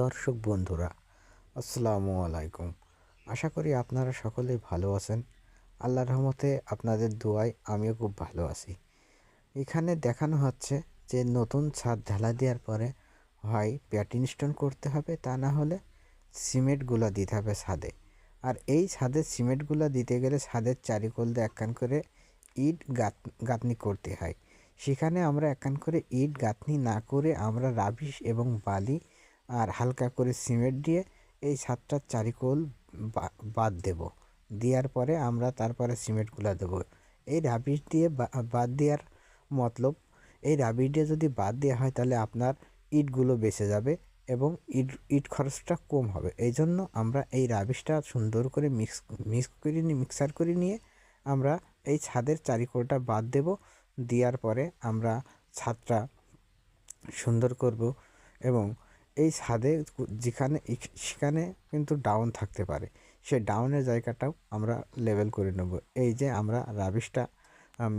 দর্শক বন্ধুরা, আসসালামু আলাইকুম। আশা করি আপনারা সকলেই ভালো আছেন। আল্লাহর রহমতে আপনাদের দোয়ায় আমিও খুব ভালো আছি। এখানে দেখানো হচ্ছে যে নতুন ছাদ ঢালাই দেওয়ার পরে হয় প্যাটিং স্টোন করতে হবে, তা না হলে সিমেন্টগুলো দিতে হবে ছাদে। আর এই ছাদের সিমেন্টগুলো দিতে গেলে ছাদের চারিকোল দিয়ে একখান করে ইট গাঁথনি করতে হয়। সেখানে আমরা একখান করে ইট গাঁথনি না করে আমরা রাবিশ এবং বালি আর হালকা করে সিমেন্ট দিয়ে এই ছাদটার চারিকোল বাদ দেব। দেওয়ার পরে আমরা তারপরে সিমেন্টগুলো দেবো। এই রাবিশ দিয়ে বাদ দেওয়ার মতলব, এই রাবিশ দিয়ে যদি বাদ দেওয়া হয় তাহলে আপনার ইটগুলো বেঁচে যাবে এবং ইট খরচটা কম হবে। এই জন্য আমরা এই রাবিশটা সুন্দর করে মিক্সার করে নিয়ে আমরা এই ছাদের চারিকোলটা বাদ দেব। দেওয়ার পরে আমরা ছাদটা সুন্দর করব এবং এই ছাদে সেখানে কিন্তু ডাউন থাকতে পারে, সেই ডাউনের জায়গাটাও আমরা লেভেল করে নেব। এই যে আমরা রাবিশটা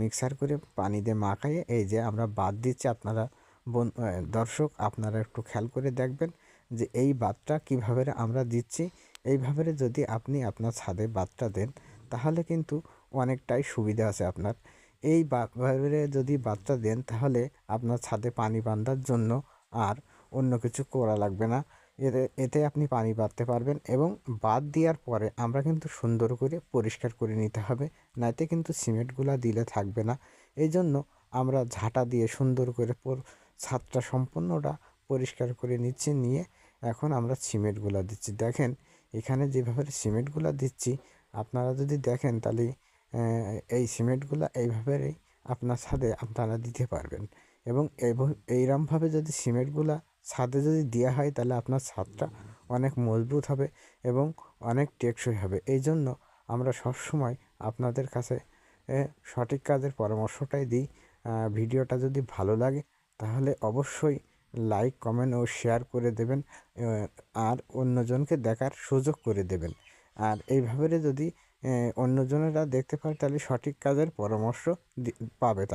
মিক্সার করে পানি দিয়ে মাখাইয়ে এই যে আমরা বাদ দিচ্ছি। আপনারা দর্শক আপনারা একটু খেয়াল করে দেখবেন যে এই বাদটা কীভাবে আমরা দিচ্ছি। এইভাবে যদি আপনি আপনার ছাদে বাদটা দেন তাহলে কিন্তু অনেকটাই সুবিধা আছে আপনার। এই ভাবে যদি বাদটা দেন তাহলে আপনার ছাদে পানি বাঁধার জন্য আর অন্য কিছু করা লাগবে না। এতে আপনি পানি পাততে পারবেন এবং বাদ দেওয়ার পরে আমরা কিন্তু সুন্দর করে পরিষ্কার করে নিতে হবে, নাইতে কিন্তু সিমেন্টগুলো দিলে থাকবে না। এই জন্য আমরা ঝাঁটা দিয়ে সুন্দর করে ছাদটা সম্পূর্ণটা পরিষ্কার করে নিচ্ছি। নিয়ে এখন আমরা সিমেন্টগুলো দিচ্ছি। দেখেন এখানে যেভাবে সিমেন্টগুলো দিচ্ছি আপনারা যদি দেখেন তাহলে এই সিমেন্টগুলো এইভাবেই আপনার ছাদে আপনারা দিতে পারবেন এবং এইরকমভাবে যদি সিমেন্টগুলো ছাদে যদি দেওয়া হয় তাহলে আপনার ছাদটা অনেক মজবুত হবে এবং অনেক টেকসই হবে। এই জন্য আমরা সবসময় আপনাদের কাছে সঠিক কাজের পরামর্শটাই দিই। ভিডিওটা যদি ভালো লাগে তাহলে অবশ্যই লাইক, কমেন্ট ও শেয়ার করে দেবেন আর অন্যজনকে দেখার সুযোগ করে দেবেন। আর এইভাবে যদি অন্যজনেরা দেখতে পায় তাহলে সঠিক কাজের পরামর্শ পাবে তারা।